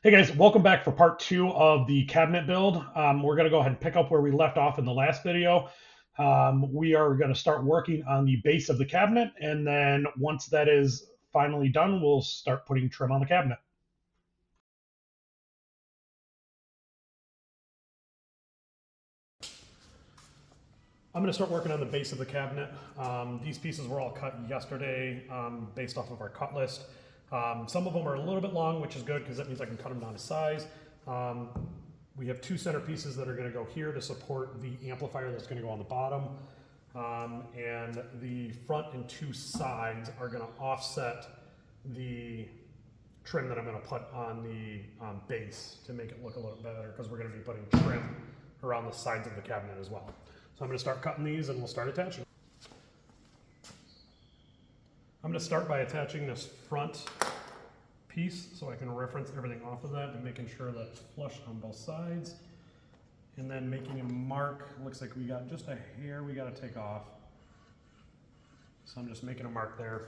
Hey guys, welcome back for part two of the cabinet build. We're going to go ahead and pick up where we left off in the last video. We are going to start working on the base of the cabinet, and then once that is finally done, we'll start putting trim on the cabinet. I'm going to start working on the base of the cabinet. These pieces were all cut yesterday based off of our cut list. Some of them are a little bit long, which is good because that means I can cut them down to size. We have two center pieces that are going to go here to support the amplifier that's going to go on the bottom. And the front and two sides are going to offset the trim that I'm going to put on the base to make it look a little better, because we're going to be putting trim around the sides of the cabinet as well. So I'm going to start cutting these and we'll start attaching. I'm going to start by attaching this front piece so I can reference everything off of that and making sure that it's flush on both sides. And then making a mark. Looks like we got just a hair we got to take off. So I'm just making a mark there.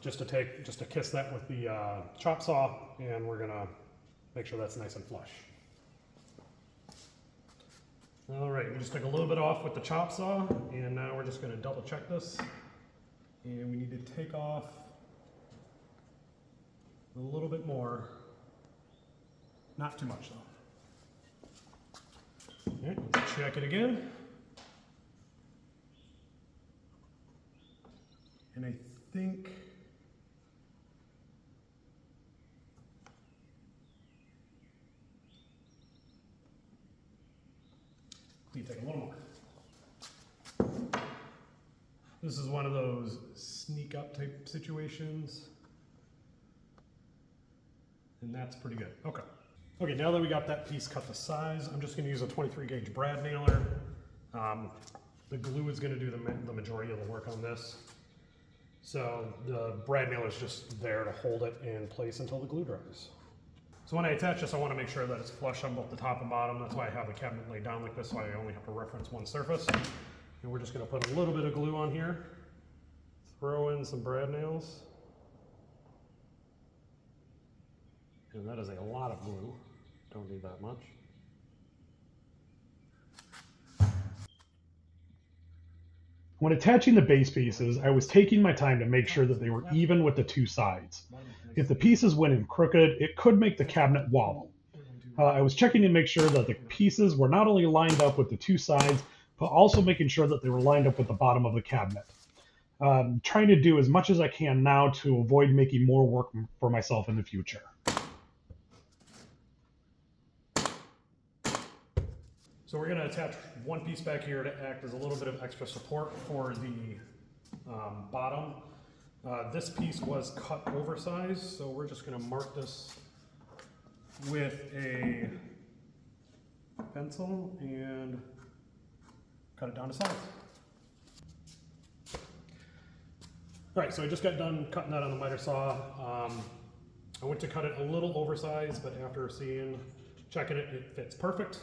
Just to kiss that with the chop saw, and we're going to make sure that's nice and flush. All right, we just took a little bit off with the chop saw, and now we're just going to double check this. And we need to take off a little bit more. Not too much though. All right, let's check it again. And I think we take a little more. This is one of those sneak up type situations. And that's pretty good. Okay. Okay, now that we got that piece cut to size, I'm just going to use a 23 gauge brad nailer. The glue is going to do the majority of the work on this. So the brad nailer is just there to hold it in place until the glue dries. So when I attach this, I want to make sure that it's flush on both the top and bottom. That's why I have the cabinet laid down like this, so I only have to reference one surface. And we're just going to put a little bit of glue on here. Throw in some brad nails. And that is a lot of glue. Don't need that much. When attaching the base pieces, I was taking my time to make sure that they were even with the two sides. If the pieces went in crooked, it could make the cabinet wobble. I was checking to make sure that the pieces were not only lined up with the two sides, but also making sure that they were lined up with the bottom of the cabinet. Trying to do as much as I can now to avoid making more work for myself in the future. So we're going to attach one piece back here to act as a little bit of extra support for the bottom. This piece was cut oversized, so we're just going to mark this with a pencil and cut it down to size. All right, so I just got done cutting that on the miter saw. I went to cut it a little oversized, but after checking it, it fits perfect.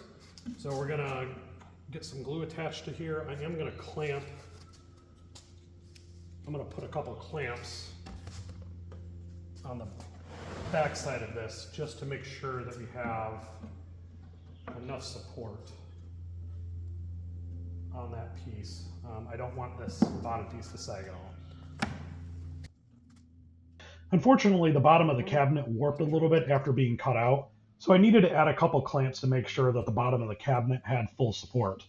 So we're gonna get some glue attached to here. I am gonna clamp. I'm gonna put a couple clamps on the back side of this just to make sure that we have enough support on that piece. I don't want this bottom piece to sag at all. Unfortunately, the bottom of the cabinet warped a little bit after being cut out, so I needed to add a couple clamps to make sure that the bottom of the cabinet had full support.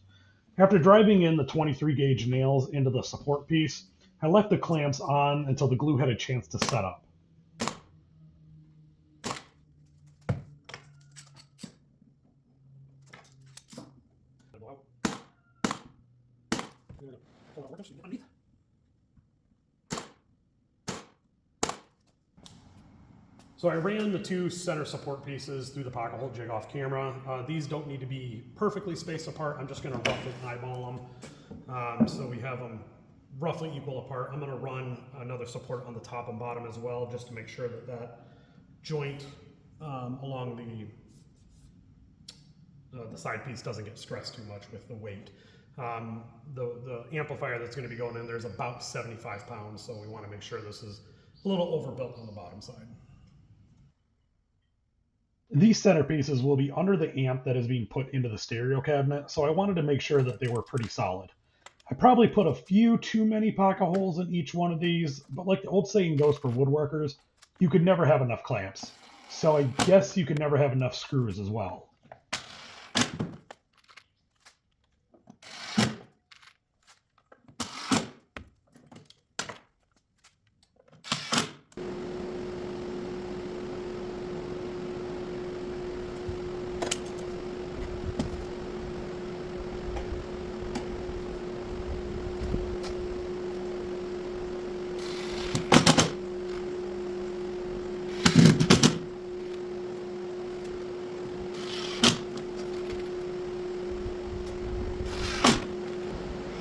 After driving in the 23 gauge nails into the support piece, I left the clamps on until the glue had a chance to set up. So I ran the two center support pieces through the pocket hole jig off camera. These don't need to be perfectly spaced apart. I'm just going to roughly eyeball them so we have them roughly equal apart. I'm going to run another support on the top and bottom as well, just to make sure that that joint along the side piece doesn't get stressed too much with the weight. The amplifier that's going to be going in there is about 75 pounds, so we want to make sure this is a little overbuilt on the bottom side. These centerpieces will be under the amp that is being put into the stereo cabinet, so I wanted to make sure that they were pretty solid. I probably put a few too many pocket holes in each one of these, but like the old saying goes for woodworkers, you could never have enough clamps. So I guess you could never have enough screws as well.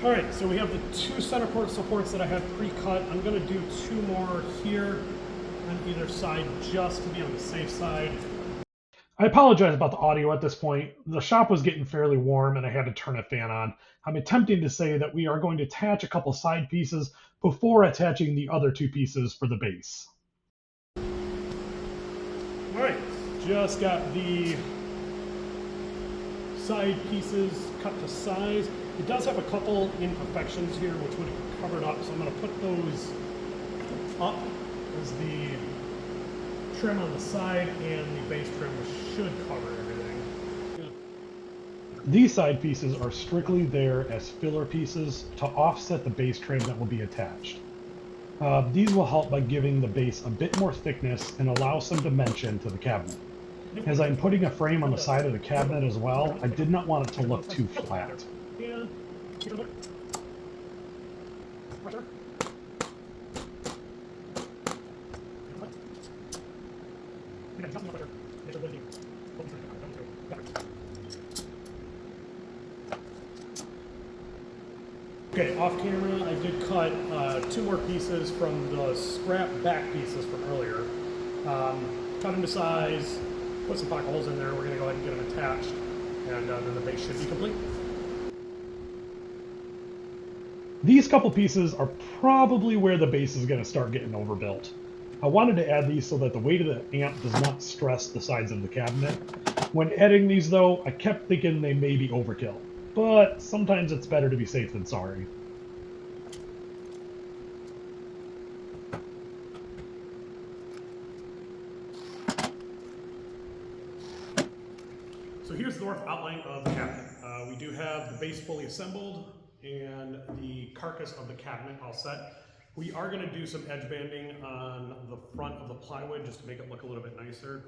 All right, so we have the two center port supports that I had pre-cut. I'm gonna do two more here on either side just to be on the safe side. I apologize about the audio at this point. The shop was getting fairly warm and I had to turn a fan on. I'm attempting to say that we are going to attach a couple side pieces before attaching the other two pieces for the base. All right, just got the side pieces cut to size. It does have a couple imperfections here which would have covered up, so I'm going to put those up as the trim on the side, and the base trim should cover everything. Good. These side pieces are strictly there as filler pieces to offset the base trim that will be attached. These will help by giving the base a bit more thickness and allow some dimension to the cabinet. As I'm putting a frame on the side of the cabinet as well, I did not want it to look too flat. Okay, off camera, I did cut two more pieces from the scrap back pieces from earlier. Cut them to size, put some pocket holes in there. We're going to go ahead and get them attached, and then the base should be complete. These couple pieces are probably where the base is going to start getting overbuilt. I wanted to add these so that the weight of the amp does not stress the sides of the cabinet. When adding these though, I kept thinking they may be overkill, but sometimes it's better to be safe than sorry. So here's the rough outline of the cabinet. We do have the base fully assembled and the carcass of the cabinet all set. We are going to do some edge banding on the front of the plywood just to make it look a little bit nicer.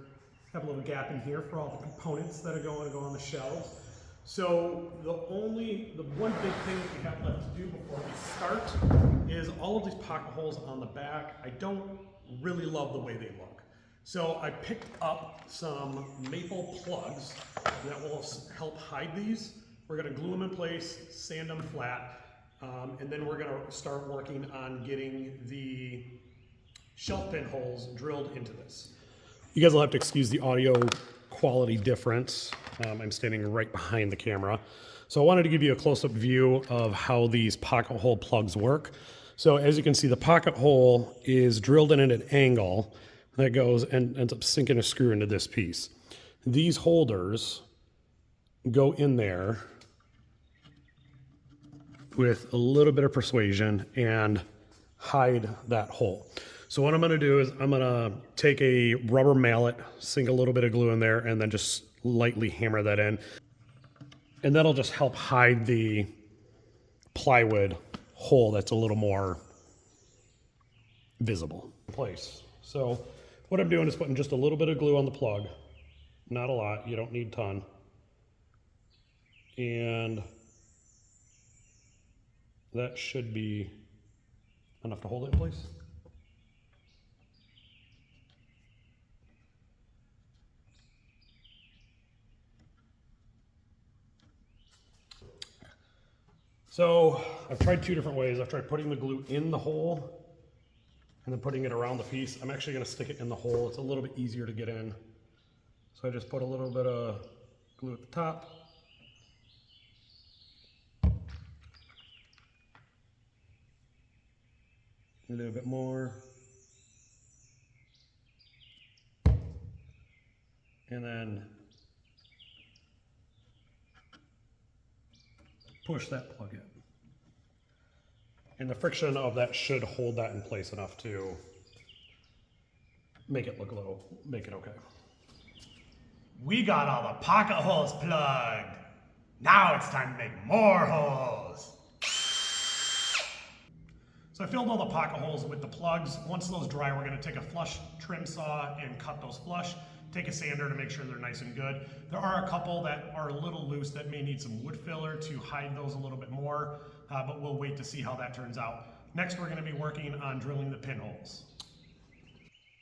Have a little gap in here for all the components that are going to go on the shelves. So the one big thing that we have left to do before we start is all of these pocket holes on the back. I don't really love the way they look. So I picked up some maple plugs that will help hide these. We're going to glue them in place, sand them flat, and then we're going to start working on getting the shelf pin holes drilled into this. You guys will have to excuse the audio quality difference. I'm standing right behind the camera. So I wanted to give you a close-up view of how these pocket hole plugs work. So as you can see, the pocket hole is drilled in at an angle that goes and ends up sinking a screw into this piece. These holders go in there with a little bit of persuasion and hide that hole. So what I'm gonna do is I'm gonna take a rubber mallet, sink a little bit of glue in there, and then just lightly hammer that in. And that'll just help hide the plywood hole that's a little more visible in place. So what I'm doing is putting just a little bit of glue on the plug, not a lot, you don't need a ton. And that should be enough to hold it in place. So I've tried two different ways. I've tried putting the glue in the hole and then putting it around the piece. I'm actually gonna stick it in the hole. It's a little bit easier to get in. So I just put a little bit of glue at the top. A little bit more. and then push that plug in. And the friction of that should hold that in place enough to make it look a little, make it okay. We got all the pocket holes plugged. Now it's time to make more holes. So I filled all the pocket holes with the plugs. Once those dry, we're gonna take a flush trim saw and cut those flush. Take a sander to make sure they're nice and good. There are a couple that are a little loose that may need some wood filler to hide those a little bit more, but we'll wait to see how that turns out. Next, we're gonna be working on drilling the pinholes.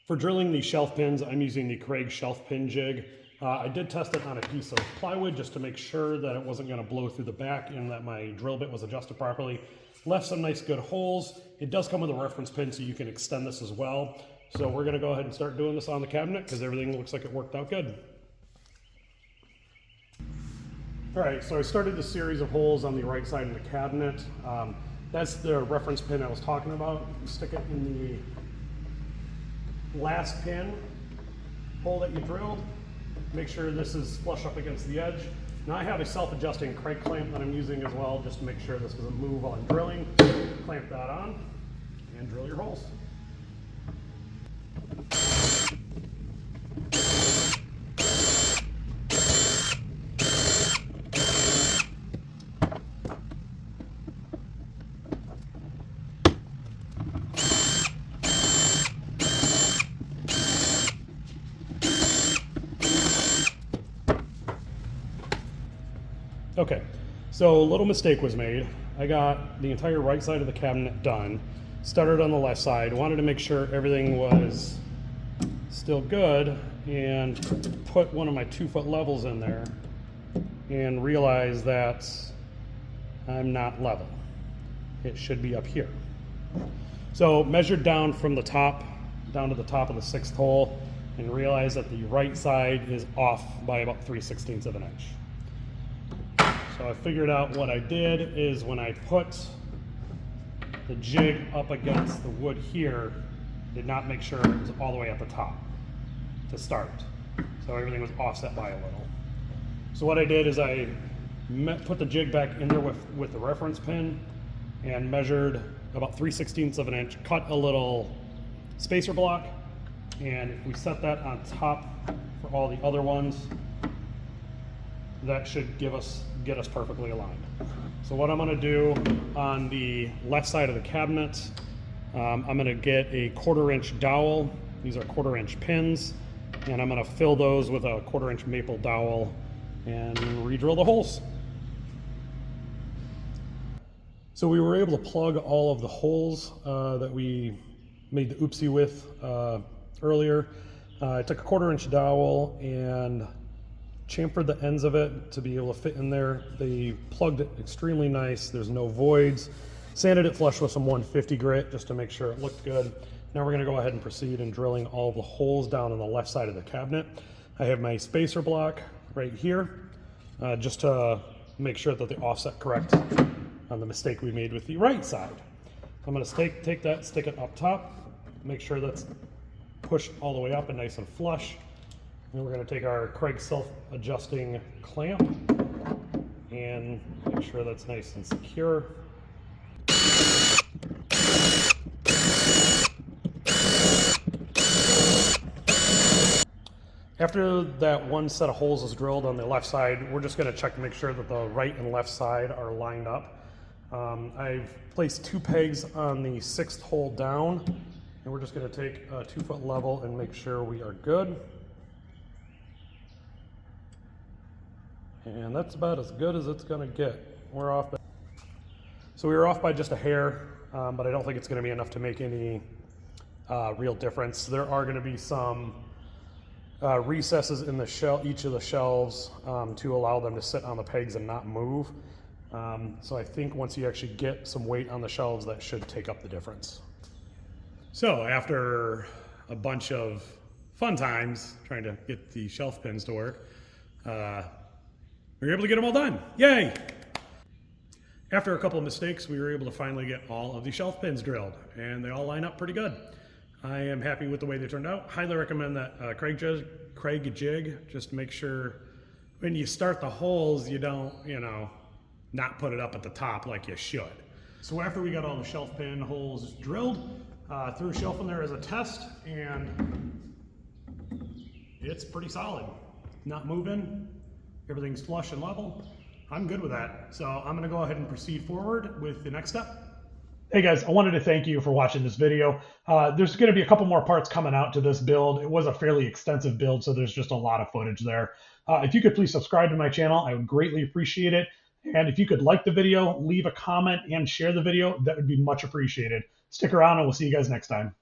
For drilling the shelf pins, I'm using the Kreg shelf pin jig. I did test it on a piece of plywood just to make sure that it wasn't gonna blow through the back and that my drill bit was adjusted properly. Left some nice good holes. It does come with a reference pin so you can extend this as well. So we're gonna go ahead and start doing this on the cabinet because everything looks like it worked out good. All right, so I started the series of holes on the right side of the cabinet. That's the reference pin I was talking about. You stick it in the last pin hole that you drilled. Make sure this is flush up against the edge. Now I have a self-adjusting Kreg clamp that I'm using as well, just to make sure this doesn't move while I'm drilling. Clamp that on and drill your holes. Okay, so a little mistake was made. I got the entire right side of the cabinet done, started on the left side, wanted to make sure everything was still good, and put one of my 2-foot levels in there and realized that I'm not level. It should be up here. So measured down from the top, down to the top of the 6th hole, and realized that the right side is off by about 3/16 of an inch. So I figured out what I did is when I put the jig up against the wood here, did not make sure it was all the way at the top to start. So everything was offset by a little. So what I did is I put the jig back in there with the reference pin and measured about 3/16 of an inch, cut a little spacer block, and if we set that on top for all the other ones, that should get us perfectly aligned. So what I'm gonna do on the left side of the cabinet, I'm gonna get a 1/4 inch dowel. These are 1/4 inch pins, and I'm gonna fill those with a 1/4 inch maple dowel and re-drill the holes. So we were able to plug all of the holes that we made the oopsie with earlier. I took a 1/4 inch dowel and chamfered the ends of it to be able to fit in there. They plugged it extremely nice. There's no voids. Sanded it flush with some 150 grit just to make sure it looked good. Now we're gonna go ahead and proceed in drilling all the holes down on the left side of the cabinet. I have my spacer block right here, just to make sure that the offset correct on the mistake we made with the right side. I'm gonna take that, stick it up top, make sure that's pushed all the way up and nice and flush. Then we're going to take our Kreg self-adjusting clamp and make sure that's nice and secure. After that one set of holes is drilled on the left side, we're just going to check to make sure that the right and left side are lined up. I've placed 2 pegs on the 6th hole down, and we're just going to take a 2-foot level and make sure we are good. And that's about as good as it's gonna get. We're off by, so we were off by just a hair, but I don't think it's gonna be enough to make any real difference. There are gonna be some recesses in the each of the shelves to allow them to sit on the pegs and not move. So I think once you actually get some weight on the shelves, that should take up the difference. So after a bunch of fun times trying to get the shelf pins to work, we were able to get them all done. Yay! After a couple of mistakes, we were able to finally get all of the shelf pins drilled, and they all line up pretty good. I am happy with the way they turned out. Highly recommend that Kreg Craig a jig, just to make sure when you start the holes, you don't, not put it up at the top like you should. So after we got all the shelf pin holes drilled, threw a shelf in there as a test, and it's pretty solid. Not moving, everything's flush and level. I'm good with that. So I'm gonna go ahead and proceed forward with the next step. Hey guys, I wanted to thank you for watching this video. There's going to be a couple more parts coming out to this build. It was a fairly extensive build, so there's just a lot of footage there. If you could please subscribe to my channel, I would greatly appreciate it. And if you could like the video, leave a comment, and share the video, that would be much appreciated. Stick around and we'll see you guys next time.